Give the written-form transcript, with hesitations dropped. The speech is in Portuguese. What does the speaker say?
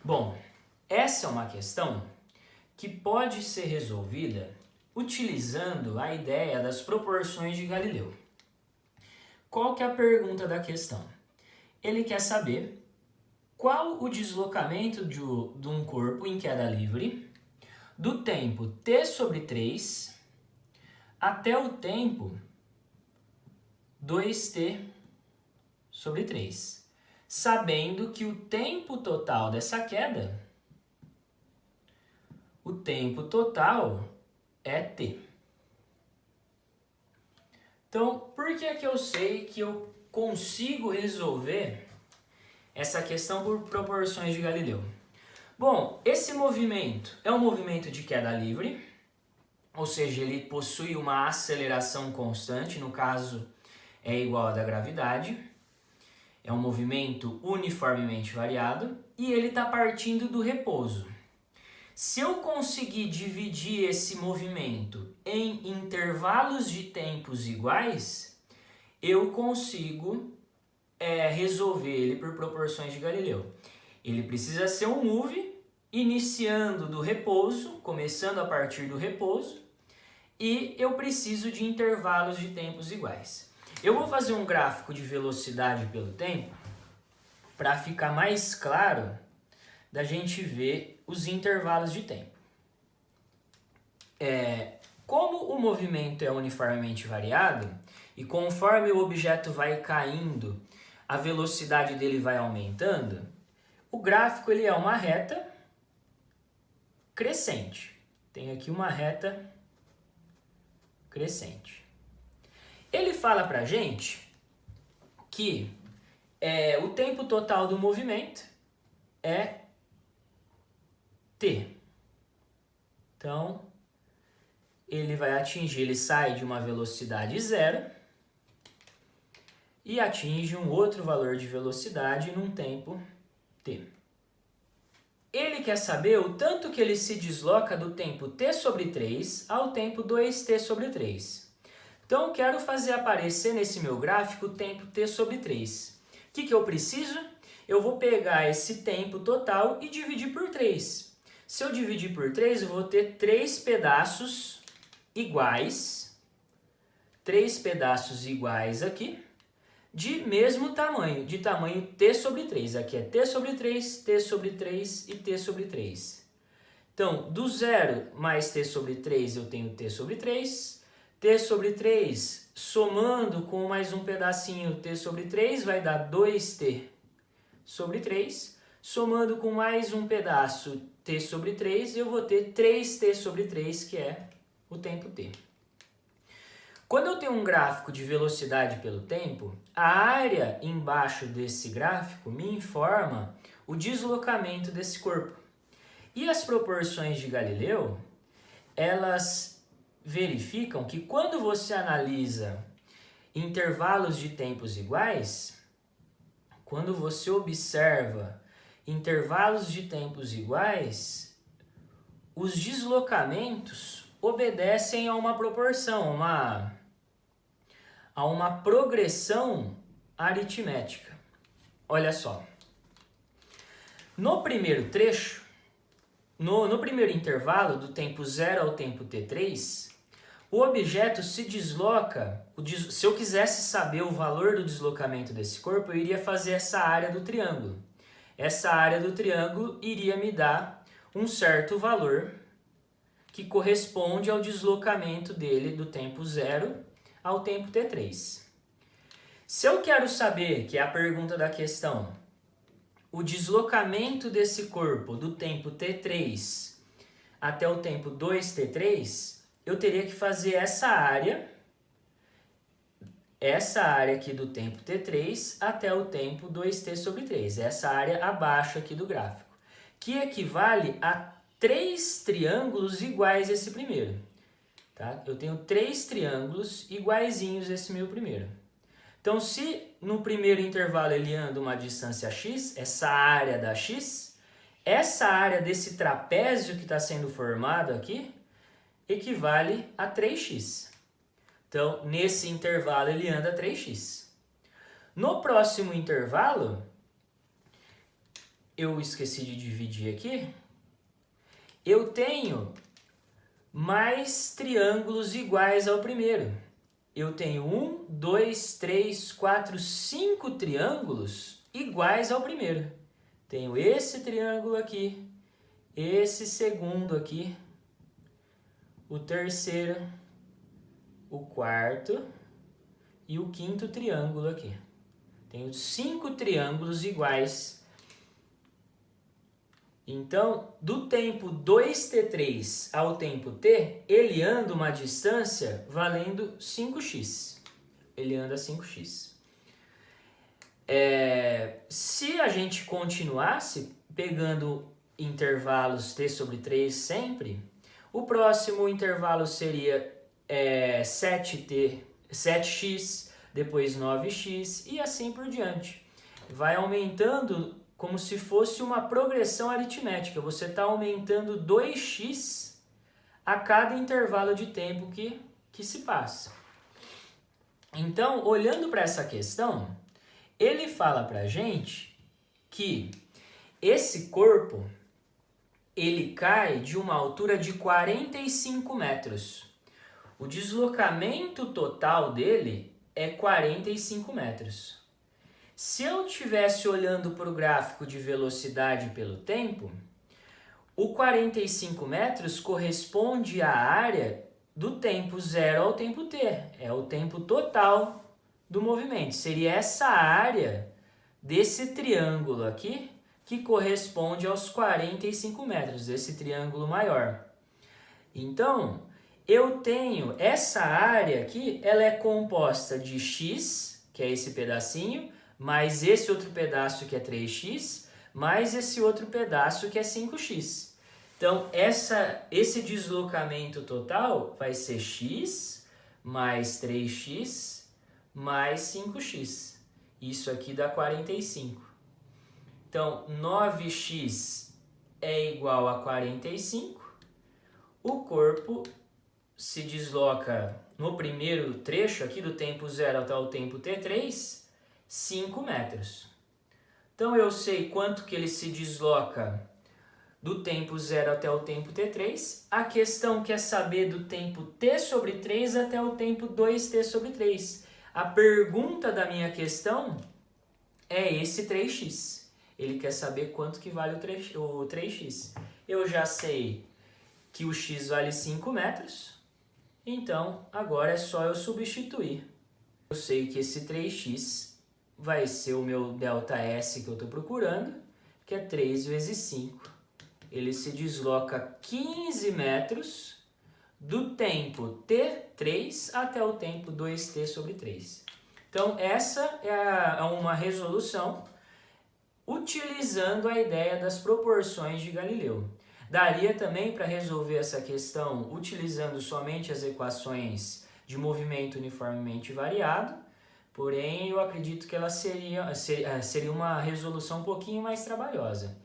Bom, essa é uma questão que pode ser resolvida utilizando a ideia das proporções de Galileu. Qual que é a pergunta da questão? Ele quer saber qual o deslocamento de um corpo em queda livre do tempo t sobre 3 até o tempo 2t sobre 3, sabendo que o tempo total dessa queda, o tempo total é t. Então, por que é que eu sei que eu consigo resolver essa questão por proporções de Galileu? Bom, esse movimento é um movimento de queda livre, ou seja, ele possui uma aceleração constante, no caso é igual à da gravidade, é um movimento uniformemente variado e ele está partindo do repouso. Se eu conseguir dividir esse movimento em intervalos de tempos iguais, eu consigo resolver ele por proporções de Galileu. Ele precisa ser um move iniciando do repouso, começando a partir do repouso, e eu preciso de intervalos de tempos iguais. Eu vou fazer um gráfico de velocidade pelo tempo para ficar mais claro da gente ver os intervalos de tempo. Como o movimento é uniformemente variado e conforme o objeto vai caindo, a velocidade dele vai aumentando, o gráfico ele é uma reta crescente. Tem aqui uma reta crescente. Ele fala pra gente que o tempo total do movimento é t. Então, ele sai de uma velocidade zero e atinge um outro valor de velocidade num tempo t. Ele quer saber o tanto que ele se desloca do tempo t sobre 3 ao tempo 2t sobre 3. Então, eu quero fazer aparecer nesse meu gráfico o tempo t sobre 3. O que eu preciso? Eu vou pegar esse tempo total e dividir por 3. Se eu dividir por 3, eu vou ter 3 pedaços iguais. 3 pedaços iguais aqui, de mesmo tamanho, de tamanho t sobre 3. Aqui é t sobre 3, t sobre 3 e t sobre 3. Então, do 0 mais t sobre 3, eu tenho t sobre 3. T sobre 3, somando com mais um pedacinho t sobre 3, vai dar 2t sobre 3. Somando com mais um pedaço t sobre 3, eu vou ter 3t sobre 3, que é o tempo t. Quando eu tenho um gráfico de velocidade pelo tempo, a área embaixo desse gráfico me informa o deslocamento desse corpo. E as proporções de Galileu, elas verificam que quando você analisa intervalos de tempos iguais, quando você observa intervalos de tempos iguais, os deslocamentos obedecem a uma proporção, a uma progressão aritmética. Olha só. No primeiro trecho, no primeiro intervalo, do tempo 0 ao tempo t3, o objeto se desloca. Se eu quisesse saber o valor do deslocamento desse corpo, eu iria fazer essa área do triângulo. Essa área do triângulo iria me dar um certo valor que corresponde ao deslocamento dele do tempo 0 ao tempo t3. Se eu quero saber, que é a pergunta da questão, o deslocamento desse corpo do tempo t3 até o tempo 2t3, eu teria que fazer essa área aqui do tempo t3 até o tempo 2t sobre 3, essa área abaixo aqui do gráfico, que equivale a 3 triângulos iguais a esse primeiro. Tá? Eu tenho 3 triângulos iguaizinhos a esse meu primeiro. Então, se no primeiro intervalo ele anda uma distância x, essa área da x, essa área desse trapézio que está sendo formado aqui, equivale a 3x. Então, nesse intervalo ele anda 3x. No próximo intervalo, eu esqueci de dividir aqui, eu tenho mais triângulos iguais ao primeiro. Eu tenho 1, 2, 3, 4, 5 triângulos iguais ao primeiro. Tenho esse triângulo aqui, esse segundo aqui, o terceiro, o quarto e o quinto triângulo aqui. Tenho 5 triângulos iguais. Então, do tempo 2t3 ao tempo t, ele anda uma distância valendo 5x. Ele anda 5x. Se a gente continuasse pegando intervalos t sobre 3 sempre, o próximo intervalo seria 7x, depois 9x e assim por diante. Vai aumentando como se fosse uma progressão aritmética. Você está aumentando 2x a cada intervalo de tempo que se passa. Então, olhando para essa questão, ele fala para a gente que esse corpo ele cai de uma altura de 45 metros. O deslocamento total dele é 45 metros. Se eu estivesse olhando para o gráfico de velocidade pelo tempo, o 45 metros corresponde à área do tempo 0 ao tempo t. É o tempo total do movimento. Seria essa área desse triângulo aqui que corresponde aos 45 metros, desse triângulo maior. Então, eu tenho essa área aqui, ela é composta de x, que é esse pedacinho, mais esse outro pedaço que é 3x, mais esse outro pedaço que é 5x. Então, esse deslocamento total vai ser x mais 3x mais 5x. Isso aqui dá 45. Então, 9x é igual a 45. O corpo se desloca no primeiro trecho aqui do tempo 0 até o tempo t3, 5 metros. Então, eu sei quanto que ele se desloca do tempo 0 até o tempo t3. A questão quer saber do tempo t sobre 3 até o tempo 2t sobre 3. A pergunta da minha questão é esse 3x. Ele quer saber quanto que vale o 3x. Eu já sei que o x vale 5 metros, então agora é só eu substituir. Eu sei que esse 3x vai ser o meu ΔS que eu estou procurando, que é 3 vezes 5. Ele se desloca 15 metros do tempo t3 até o tempo 2t sobre 3. Então, essa é uma resolução utilizando a ideia das proporções de Galileu. Daria também para resolver essa questão utilizando somente as equações de movimento uniformemente variado, porém eu acredito que ela seria uma resolução um pouquinho mais trabalhosa.